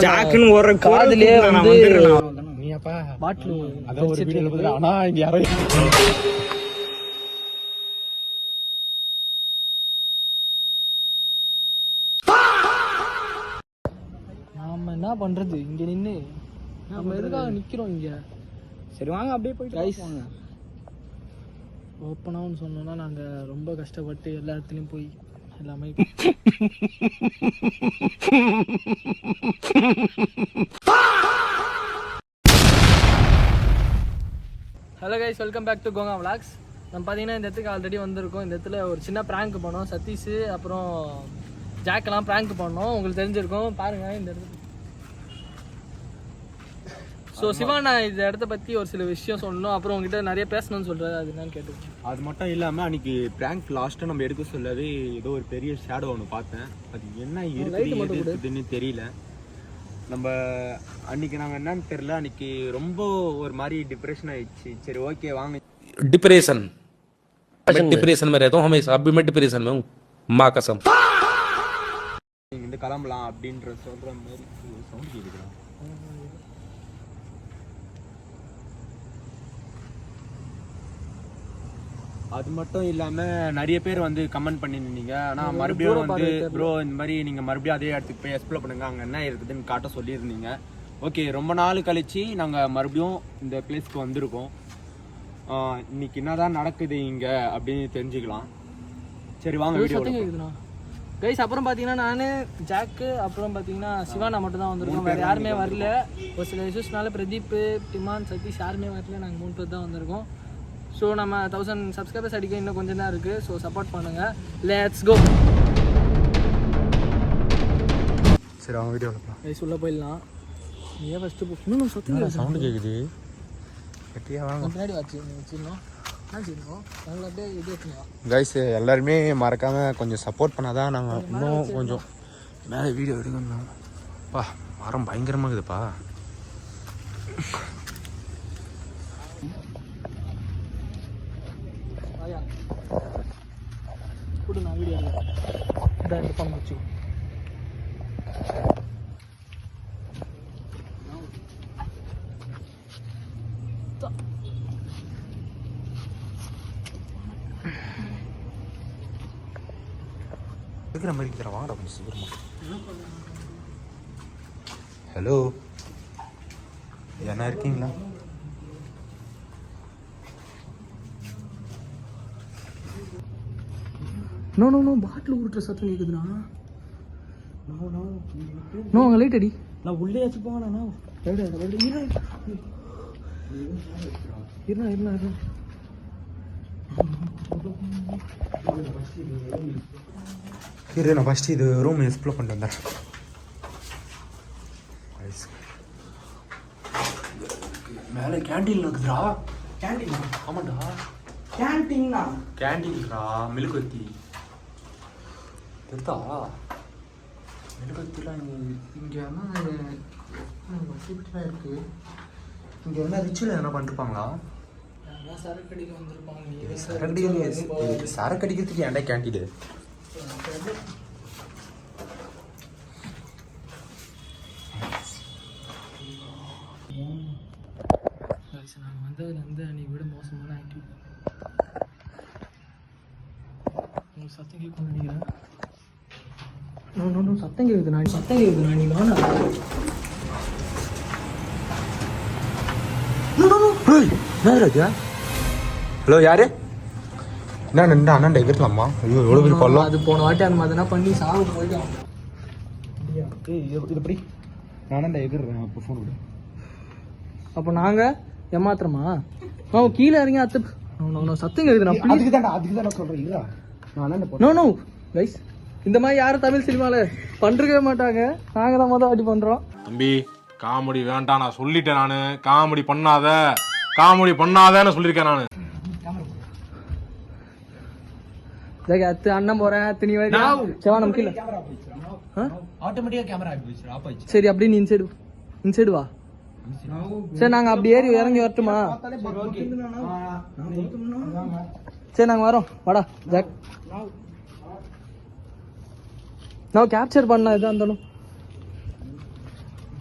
ஜாக்குன்னு ஒரு காதுலயே வந்து நீப்பா பாட்டில் அத ஒரு வீடியோல போடுற ஆனா இங்க யாரோ நாம என்ன பண்றது இங்க நின்னு நம்ம எதுக்காக நிக்கிறோம் இங்க? சரி வாங்க அப்படியே போயிட்டு வாங்க. ஓப்பனாகவும் சொன்னோன்னா நாங்கள் ரொம்ப கஷ்டப்பட்டு எல்லா இடத்துலையும் போய் எல்லாமே hello guys, welcome back to கோங்கா விளாக்ஸ். நம்ம பார்த்தீங்கன்னா இந்த இடத்துக்கு ஆல்ரெடி வந்திருக்கோம். இந்த இடத்துல ஒரு சின்ன ப்ராங்க் பண்ணோம். சதீஷ் அப்புறம் ஜாக்கெல்லாம் ப்ராங்க் பண்ணோம். உங்களுக்கு தெரிஞ்சிருக்கும், பாருங்கள் இந்த இடத்துக்கு. ஸோ சிவா, நான் இந்த இடத்த பற்றி ஒரு சில விஷயம் சொல்லணும், அப்புறம் உங்ககிட்ட நிறைய பேசணும்னு சொல்கிறது. அது என்னன்னு கேட்டு. அது மட்டும் இல்லாமல் அன்றைக்கி ப்ராங்க் லாஸ்ட்டாக நம்ம எடுக்க சொல்லவே ஏதோ ஒரு பெரிய ஷேடோ ஒன்று பார்த்தேன். அது என்ன இருக்குதுன்னு தெரியல. நம்ம அன்றைக்கி நாங்கள் என்னன்னு தெரியல, அன்றைக்கி ரொம்ப ஒரு மாதிரி டிப்ரெஷன் ஆயிடுச்சு. சரி ஓகே வாங்க. डिप्रेशन में रहता हूँ हमेशा. अभी मैं डिप्रेशन में हूँ, माँ कसम. இந்த கிளம்பலாம் அப்படின்ற சொல்கிற மாதிரி சவுண்ட் கேட்குறேன். அது மட்டும் இல்லாமல் நிறைய பேர் வந்து கமெண்ட் பண்ணியிருந்தீங்க. ஆனால் மறுபடியும் வந்து ப்ரோ இந்த மாதிரி நீங்கள் மறுபடியும் அதே இடத்துக்கு போய் எக்ஸ்ப்ளோர் பண்ணுங்கள், அங்கே என்ன இருக்குதுன்னு காட்ட சொல்லியிருந்தீங்க. ஓகே, ரொம்ப நாள் கழித்து நாங்கள் மறுபடியும் இந்த பிளேஸ்க்கு வந்திருக்கோம். இன்னைக்கு என்னதான் நடக்குது இங்கே அப்படின்னு தெரிஞ்சுக்கலாம். சரி வாங்க வீடியோ கைஸ். அப்புறம் பார்த்தீங்கன்னா நான் ஜாக்கு அப்புறம் பார்த்தீங்கன்னா சிவானா மட்டும் தான் வந்திருக்கோம். வேறு யாருமே வரல. ஒரு சில இஷ்யூஸ்னால பிரதீப், டிமான், சதீஷ் யாருமே வரல. நாங்கள் 3 பேர் தான் வந்திருக்கோம். ஸோ நம்ம 1000 சப்ஸ்கிரைபர்ஸ் அடிக்க இன்னும் கொஞ்சம் தான் இருக்குது. ஸோ சப்போர்ட் பண்ணுங்கள். Let's go. சரி அவங்க வீடியோவில் கைஸ் உள்ளே போயிடலாம். ஏன் ஃபஸ்ட்டு போ. இன்னும் சொத்து சவுண்டு கேட்குது. கட்டியாக வாங்க. முன்னாடி வச்சுருந்தோம். கைஸ் எல்லாருமே மறக்காமல் கொஞ்சம் சப்போர்ட் பண்ணாதான் நாங்கள் இன்னும் கொஞ்சம் மேலே வீடியோ எடுக்கணும். பா மரம் பயங்கரமாக இருக்குதுப்பா. நான் வீடியோ இதாக பண்ண வச்சு இருக்கிற மாதிரி தர வாங்கடா கொஞ்சம் சீக்கிரமா. ஹலோ, என்ன இருக்கீங்களா? நோ நோ நோ பாட்டில் உருட்டுற சத்தம் கேட்குதுண்ணா. நோ அங்கே லைட் அடி. நான் உள்ளே வச்சு போங்கண்ணா. இருண்ணா இரு, நான் ஃபஸ்ட்டு இது ரூம் எக்ஸ்ப்ளோர் பண்ணிட்டு வந்தேன். மேலே கேண்டீன் இருக்குதுடா. கேண்டீன்? ஆமாண்டா, கேண்டீன்டா. மெழுகுவர்த்தி தெரிதா? மெழுகுவர்த்திலாம் இங்கே என்ன இருக்குது? இங்கே என்ன ரிச்சுவல் எதனா பண்ணிருப்பாங்களா? சரக்கு அடிக்கிறதுக்கு ஏன்டா கேண்டீன்? நான் வந்ததுலேருந்து அன்னைக்கு விட மோசமான ஆக்டிவ். உங்களுக்கு சத்தம் கேட்கும் நினைக்கிறேன். சத்தம் கேட்குது. நான் சத்தம் கேட்குது. நான் நீ வாங்க. ஹலோ, யாரு? என்ன அண்ணன் எகிரலாமா? ஐயோ எவ்வளோ பேர் கொள்ளலாம். அது போன வாட்டி அந்த மாதிரினா பண்ணி சாப்பிட்டு போயிட்டோம். இது எப்படி நான் எகிர்றேன். அப்போ ஃபோன் விடு. அப்போ நாங்கள் ஏமாத்திரமா? கீழே இறங்கி அத்து சத்தம் கேட்குது. அதுக்கு தான் சொல்கிறேன். நோ கைஸ், இந்த மாதிரி யாரும் தமிழ் சினிமாவில் பண்ணிருக்கவே மாட்டாங்க. நாங்கள் தான் மொதல் வாட்டி பண்ணுறோம். தம்பி காமெடி வேண்டாம், நான் சொல்லிட்டேன். நான் காமெடி பண்ணாதன்னு சொல்லியிருக்கேன். நான் அத்து அண்ணன் போறேன். திணி செவானம் கீழே ஆட்டோமேட்டிக்கா கேமரா ஆஃப் ஆயிடுச்சு. சரி, அப்படி நீ இன்சைடு வா. சரி, நாங்க அப்படி ஏறி இறங்கி வரட்டுமா? சரி, நாங்க வரோம். வாடா ஜாக். நான் கேப்சர் பண்ண இதா இருந்தாலும்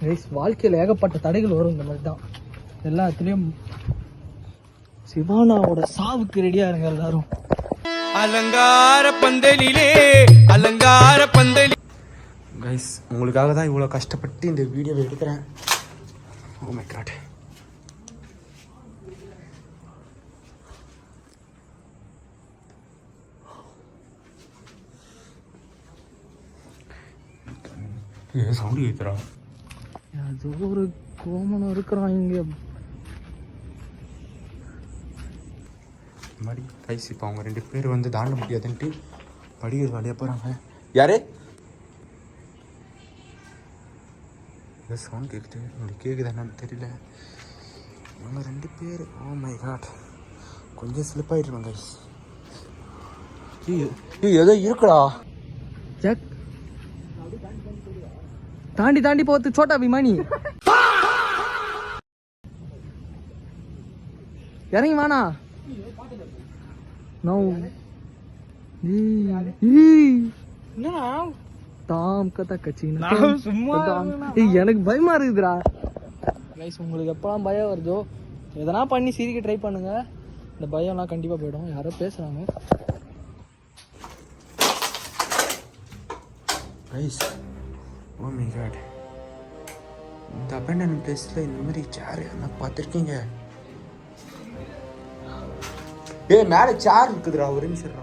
கைஸ் வாழ்க்கையில் ஏகப்பட்ட தடைகள் வரும் இந்த மாதிரி தான். எல்லாத்துலேயும் சிவானாவோட சாவுக்கு ரெடியாக இருங்க எல்லாரும். அலங்கார பந்தலிலே அலங்கார பந்தலி. கைஸ் உங்களுக்காக தான் இவ்வளோ கஷ்டப்பட்டு இந்த வீடியோவை எடுக்கிறேன். Oh my God. ஏன் சவுண்டு கேட்குறா? ஏதோ ஒரு கோமனம் இருக்கிறான் இங்கே. இந்த மாதிரி கைஸ் இப்போ அவங்க 2 பேர் வந்து தாண்ட முடியாதுன்ட்டு படிக்கிறது வழியாக போகிறாங்க. யாரு ஏதோ சவுண்ட் கேட்குது. உங்களுக்கு கேட்குது என்னன்னு தெரியல. இவங்க 2 பேர். Oh my God. கொஞ்சம் ஸ்லிப் ஆகிடுவாங்க கைஸ். ஏதோ இருக்குடா. ஜாக் தாண்டி தாண்டி போத்து சோட்டா அபிமானி இறங்கி வானா. எனக்கு பயமா இருக்குதுடா. கைஸ் உங்களுக்கு எப்பலாம் பயம் வருதோ எதனா பண்ணி சிரிக்க ட்ரை பண்ணுங்க. இந்த பயம்லாம் கண்டிப்பா போயிடும். யாரோ பேசுறாங்க. Guys oh my God. இந்த அபேண்டன் பிளேஸில் இந்த மாதிரி சேர் நான் பார்த்துருக்கீங்க. மேலே சேர் இருக்குதுடா. ஒரு நிமிஷம்.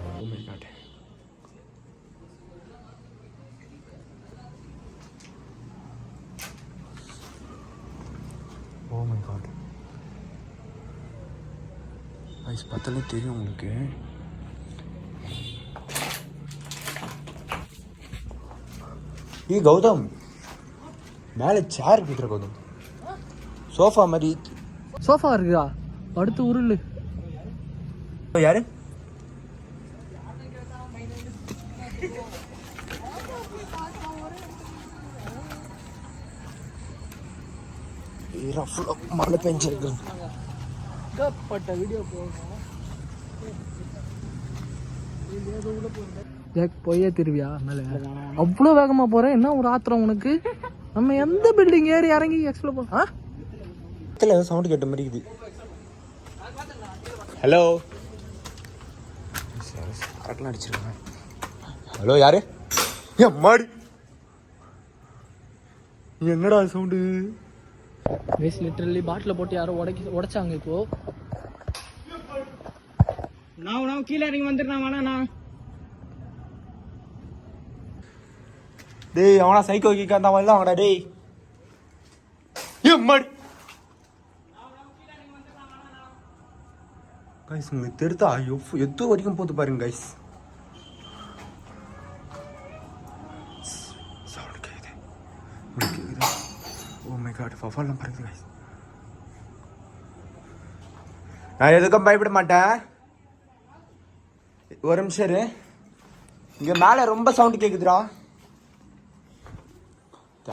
Oh my God. Oh my God. Guys பார்த்தாலே தெரியும் உங்களுக்கு. கௌதம் மேலே சேர் இருக்குதுடா கௌதம். சோஃபா மாதிரி. சோஃபா இருக்குதா? அடுத்து உருளு. யாரு? மழை பெஞ்சிருக்கு. வீடியோ போயே திருவியா மேல அவ்வளோ வேகமா போறேன். என்ன ஒரு ஆத்திரம் உனக்கு? நம்ம எந்த பில்டிங் ஏறி இறங்கி எக்ஸ்ப்ளோர் பண்ண சவுண்ட் கேட்ட மாதிரி இருக்குது. ஹலோ கரெக்டாக அடிச்சிருக்காங்க. ஹலோ யாரு? மாடி என்னடா சவுண்டு? பேஸ் லிட்டரலி பாட்டில் போட்டு யாரோ உடைச்சாங்க. இப்போ நான் கீழே இறங்கி வந்துடுறேன். வேணா டேய் அவனா சைக்கோ கிக்க அந்த மாதிரி தான் வாங்கடா. டேய் மாடி கைஸ் உங்களுக்கு தெரிதா எது வரைக்கும் போது பாருங்க கைஸ். சவுண்ட் கேக்குது. கேக்குது. ஓ மை காட். ஃபஃபால்லாம் பாருங்க கைஸ். நான் எதுக்கும் பயப்பட மாட்டேன். ஒரு நிமிஷம் இரு. இங்க மேல ரொம்ப சவுண்ட் கேக்குதுடா.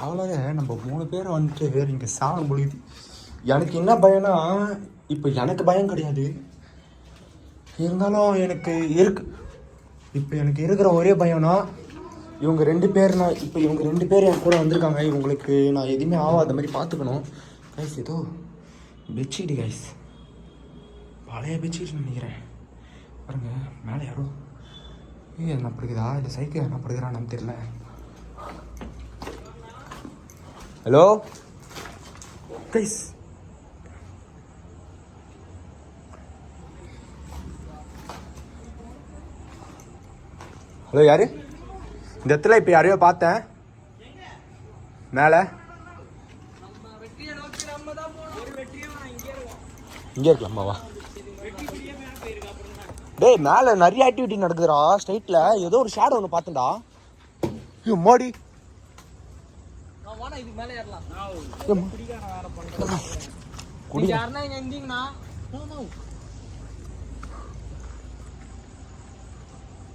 அவ்வளோவே நம்ம 3 பேர் வந்துட்டு இங்கே சாணம் பொழுது. எனக்கு என்ன பயம்னா இப்போ எனக்கு பயம் கிடையாது. இருந்தாலும் எனக்கு இப்போ எனக்கு இருக்கிற ஒரே பயம்னா இவங்க 2 பேர்னா இப்போ இவங்க 2 பேர் என் கூட வந்திருக்காங்க. இவங்களுக்கு நான் எதுவுமே ஆகாத மாதிரி பார்த்துக்கணும். கைஸ் ஏதோ பெட்ஷீட் கைஸ். பழைய பெட்ஷீட் நினைக்கிறேன். பாருங்க மேலே யாரோ என்ன படுக்குதா இல்லை சைக்கிள் என்ன படுக்கிறான்னு தெரியல. Hello guys. ஹலோ யாரு? இந்த இடத்துல இப்போ யாரையோ பார்த்தேன் மேலே. இங்கே இருக்கலாமாவா? டேய் மேலே நிறைய ஆக்டிவிட்டி நடக்குதுடா. ஸ்ட்ரைட்டில் ஏதோ ஒரு ஷேடோ ஒன்று பார்த்தேன்டா. மோடி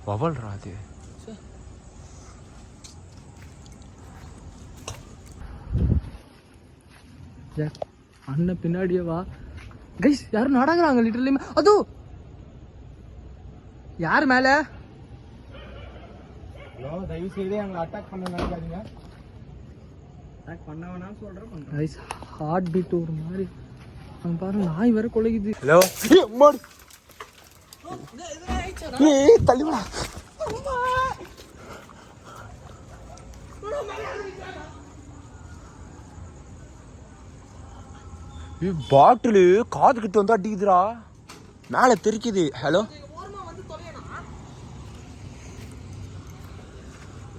வவல்ரா அது. அண்ணன் பின்னாடியே வா. கைஸ் யாரும் நடக்கிறாங்க லிட்டரலி. அதோ யார் மேல? தயவு செய்து எங்களை அட்டாக் பண்ண நினைக்காதீங்க. கைஸ் ஹார்ட் பீட் ஒரு மாதிரி அங்க பாருங்க நாய் வேற கொலைக்குது. ஹலோ தள்ளிவிடா பாட்டிலு காது கிட்ட வந்து அடிக்குதுடா, மேல தெரிக்குது. ஹலோ,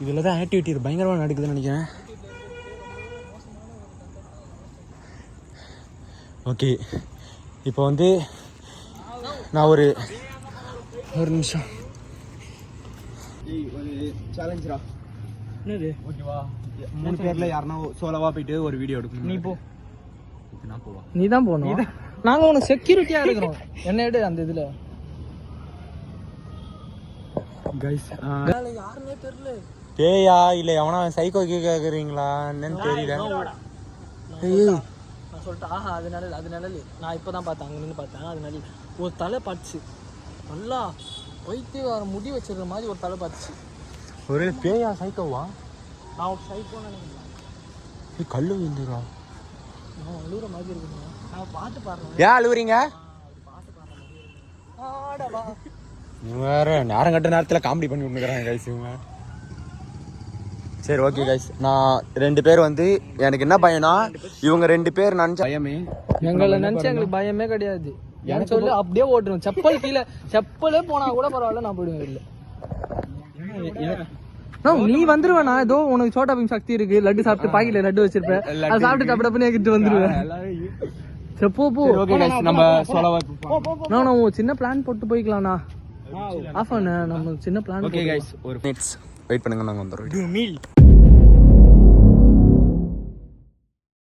இதுல தான் ஆக்டிவிட்டி பயங்கரமா நடக்குதுன்னு நினைக்கிறேன். ஓகே, இப்போ வந்து நான் ஒரு நிமிஷம் ஒரு சேலஞ்சரா. என்னது? ஓகேவா, 3 பேர்ல யாருன்னா சோலவா போயிட்டு ஒரு வீடியோ எடுக்கணும். நீ போ. நான் போவா? நீ தான் போகணும். நாங்க உனக்கு செக்யூரிட்டியா இருக்கிறோம். என்ன எடு அந்த இதுல. கைஸ் யாருமே தெரியல. பேயா இல்ல எவனா சைக்கோ கேக்குறீங்களா என்னன்னு தெரியல. நான் சொல்லிட்டேன், ஆஹா அது நிழல் நான் இப்பதான் பார்த்தேன், அங்க நின்று பார்த்தேன். அது நிழல் ஒரு தலை பார்த்துச்சு, நல்லா வைத்து வர முடி வச்சிருக்கிற மாதிரி ஒரு தலை பார்த்துச்சு. ஒரு பேயா சைக்கோவா? நான் ஒரு சைக்கோ நினைக்கிறேன். கல்லு விழுந்துடா. நான் அழுகுற மாதிரி இருக்குங்க. நான் பாட்டு பாடுறேன். ஏன் அழுவுறீங்க? வேற நேரம் கட்ட நேரத்துல காமெடி பண்ணி விட்டுக்கிறாங்க கைஸ் இவங்க. சரி ஓகே கைஸ், நான் 2 பேர் வந்து எனக்கு என்ன பயம்னா இவங்க 2 பேர் நினைச்ச பயமே. எங்களை நினைச்சு எங்களுக்கு பயமே கிடையாது. எனக்கு சொல்லி அப்படியே ஓட்டுரும். செப்பல் கீழே செப்பலே போனா கூட பரவாயில்ல, நான் போயிடுவேன் இல்லை. நீ வந்துருவேண்ணா, ஏதோ உனக்கு சோட்டா பீம் சக்தி இருக்கு. லட்டு சாப்பிட்டு பாக்கெட்ல லட்டு வச்சிருப்பேன், அதை சாப்பிட்டு டப்படப்புன்னு ஏகிட்டு வந்துருவேன். செப்போ போ. நம்ம சொல்லவா நான் சின்ன பிளான் போட்டு போய்க்கலாம்ண்ணா. ஆஃப் பண்ண நம்ம சின்ன பிளான். ஓகே கைஸ், ஒரு மினிட்ஸ் வெயிட் பண்ணுங்க, நாங்க வந்துடுறோம்.